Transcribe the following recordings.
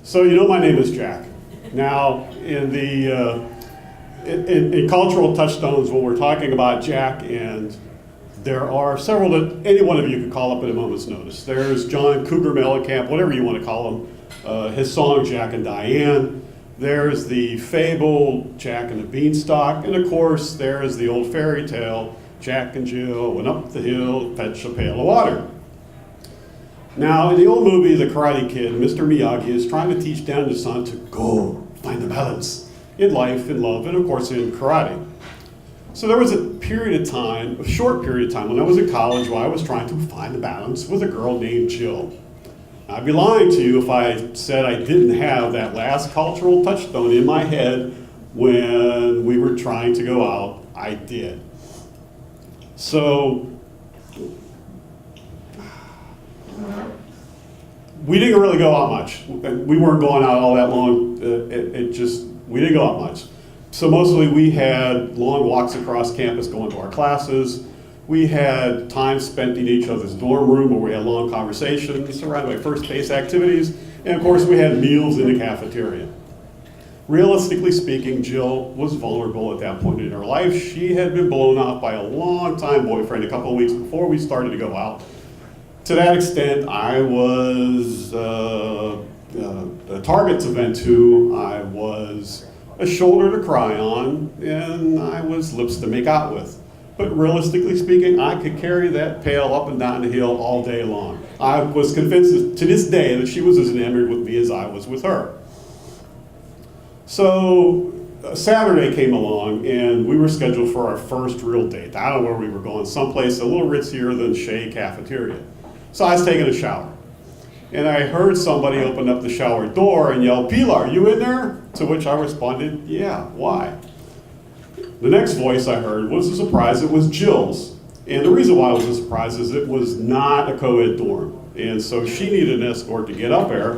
So you know my name is Jack. Now, in cultural touchstones, when we're talking about Jack, and there are several that any one of you could call up at a moment's notice. There's John Cougar Mellencamp, whatever you want to call him, his song Jack and Diane. There's the fable Jack and the Beanstalk, and of course there's the old fairy tale Jack and Jill went up the hill to fetch a pail of water. Now, in the old movie, The Karate Kid, Mr. Miyagi is trying to teach Dan the son to go find the balance in life, in love, and of course in karate. So there was a period of time, a short period of time when I was in college where I was trying to find the balance with a girl named Jill. I'd be lying to you if I said I didn't have that last cultural touchstone in my head when we were trying to go out. I did. So we didn't really go out much. We weren't going out all that long. We didn't go out much. So mostly we had long walks across campus going to our classes. We had time spent in each other's dorm room where we had long conversations surrounded by first base activities. And of course we had meals in the cafeteria. Realistically speaking, Jill was vulnerable at that point in her life. She had been blown off by a long-time boyfriend a couple of weeks before we started to go out. To that extent, I was a target to vent to, I was a shoulder to cry on, and I was lips to make out with. But realistically speaking, I could carry that pail up and down the hill all day long. I was convinced to this day that she was as enamored with me as I was with her. So Saturday came along, and we were scheduled for our first real date. I don't know where we were going, someplace a little ritzier than Shea Cafeteria. So I was taking a shower, and I heard somebody open up the shower door and yell, "Pelar, you in there?" To which I responded, "Yeah, why?" The next voice I heard was a surprise. It was Jill's. And the reason why it was a surprise is it was not a co-ed dorm. And so she needed an escort to get up there.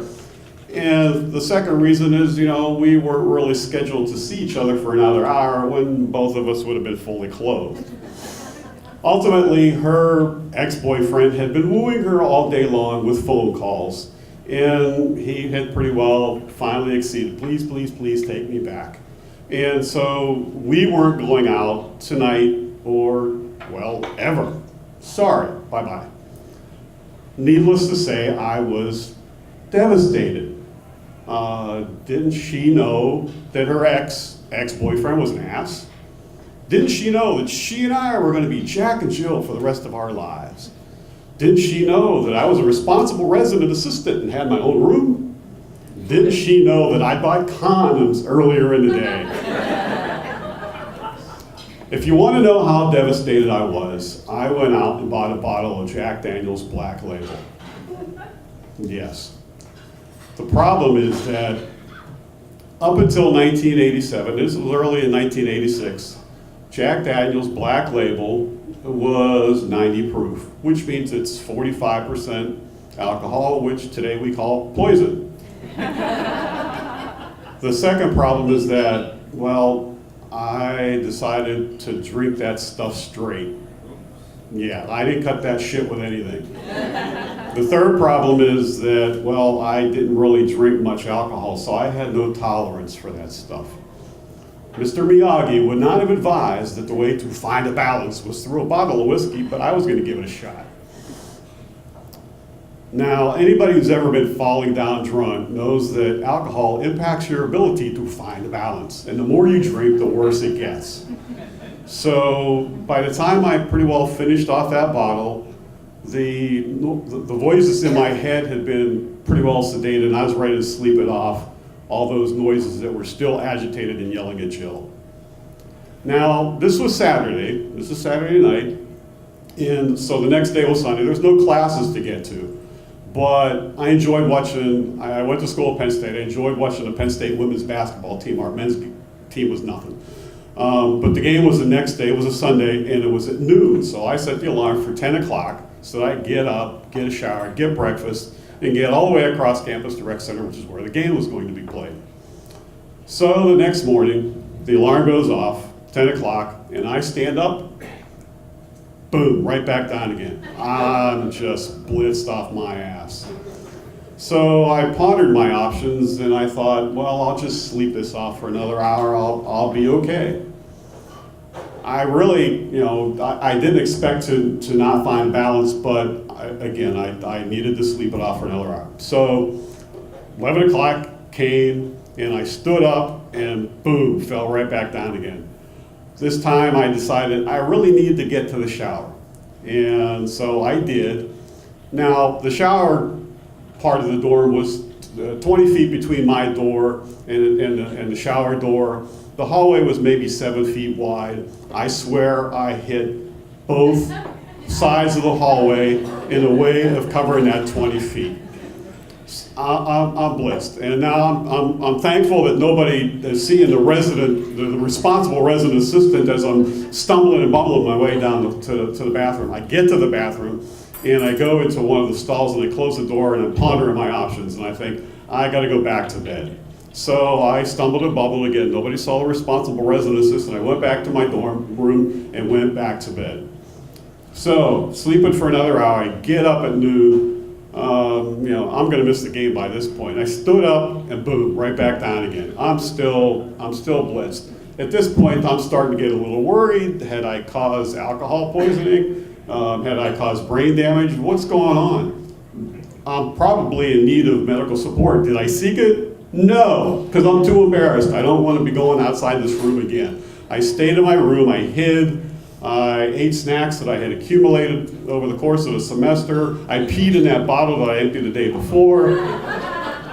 And the second reason is, we weren't really scheduled to see each other for another hour when both of us would have been fully clothed. Ultimately, her ex-boyfriend had been wooing her all day long with phone calls, and he had pretty well finally acceded. "Please, please, please take me back." And so we weren't going out tonight or, well, ever. Sorry, bye-bye. Needless to say, I was devastated. Didn't she know that her ex-boyfriend was an ass? Didn't she know that she and I were going to be Jack and Jill for the rest of our lives? Didn't she know that I was a responsible resident assistant and had my own room? Didn't she know that I bought condoms earlier in the day? If you want to know how devastated I was, I went out and bought a bottle of Jack Daniel's Black Label. Yes. The problem is that up until 1987, this was early in 1986, Jack Daniel's Black Label was 90 proof, which means it's 45% alcohol, which today we call poison. The second problem is that, well, I decided to drink that stuff straight. Yeah, I didn't cut that shit with anything. The third problem is that, well, I didn't really drink much alcohol, so I had no tolerance for that stuff. Mr. Miyagi would not have advised that the way to find a balance was through a bottle of whiskey, but I was going to give it a shot. Now, anybody who's ever been falling down drunk knows that alcohol impacts your ability to find a balance, and the more you drink, the worse it gets. So by the time I pretty well finished off that bottle, the voices in my head had been pretty well sedated, and I was ready to sleep it off, all those noises that were still agitated and yelling at Jill. Now, this was Saturday. This is Saturday night, and so the next day was Sunday. There's no classes to get to. But I enjoyed watching, I went to school at Penn State. I enjoyed watching the Penn State women's basketball team. Our men's team was nothing. But the game was the next day. It was a Sunday, and it was at noon. So I set the alarm for 10 o'clock so that I'd get up, get a shower, get breakfast, and get all the way across campus to Rec Center, which is where the game was going to be played. So the next morning, the alarm goes off, 10 o'clock, and I stand up, boom, right back down again. I'm just blitzed off my ass. So I pondered my options and I thought, well, I'll just sleep this off for another hour, I'll be okay. I really, I didn't expect to not find balance, but I needed to sleep it off for another hour. So 11 o'clock came and I stood up and boom, fell right back down again. This time I decided I really needed to get to the shower. And so I did. Now, the shower part of the dorm was 20 feet between my door and the shower door. The hallway was maybe 7 feet wide. I swear I hit both sides of the hallway in a way of covering that 20 feet. I'm blitzed, and now I'm thankful that nobody is seeing the responsible resident assistant as I'm stumbling and bumbling my way down to the bathroom. I get to the bathroom, and I go into one of the stalls, and I close the door, and I'm pondering my options, and I think, I gotta go back to bed. So I stumbled and bubbled again. Nobody saw the responsible resident assistant. I went back to my dorm room and went back to bed. So, sleeping for another hour, I get up at noon. I'm going to miss the game by this point. I stood up and boom, right back down again. I'm still blitzed. At this point, I'm starting to get a little worried. Had I caused alcohol poisoning? Had I caused brain damage? What's going on? I'm probably in need of medical support. Did I seek it? No, because I'm too embarrassed. I don't want to be going outside this room again. I stayed in my room. I hid. I ate snacks that I had accumulated over the course of a semester. I peed in that bottle that I emptied the day before.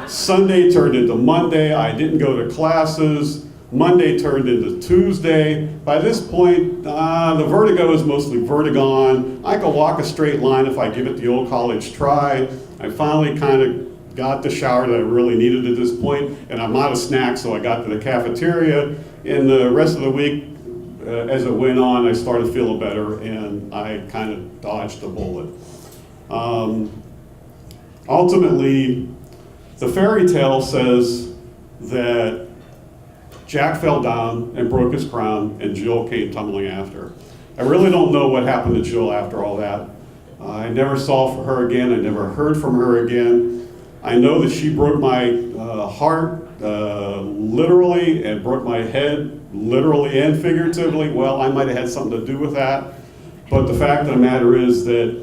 Sunday turned into Monday. I didn't go to classes. Monday turned into Tuesday. By this point, the vertigo is mostly vertigon. I can walk a straight line if I give it the old college try. I finally kind of got the shower that I really needed at this point, and I'm out of snacks, so I got to the cafeteria. And the rest of the week, as it went on, I started feeling better, and I kind of dodged a bullet. Ultimately, the fairy tale says that Jack fell down and broke his crown, and Jill came tumbling after. I really don't know what happened to Jill after all that. I never saw her again. I never heard from her again. I know that she broke my heart literally and broke my head literally and figuratively. Well, I might have had something to do with that. But the fact of the matter is that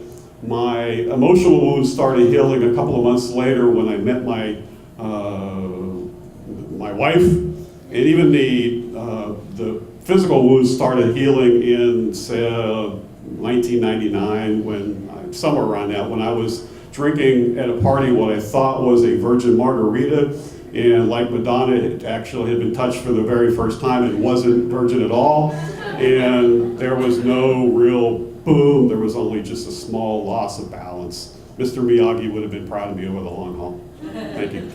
my emotional wounds started healing a couple of months later when I met my wife, and even the physical wounds started healing in, say, 1999, somewhere around that, when I was drinking at a party what I thought was a virgin margarita, and like Madonna, it actually had been touched for the very first time and wasn't virgin at all, and there was no real boom, there was only just a small loss of balance. Mr. Miyagi would have been proud of me over the long haul. Thank you.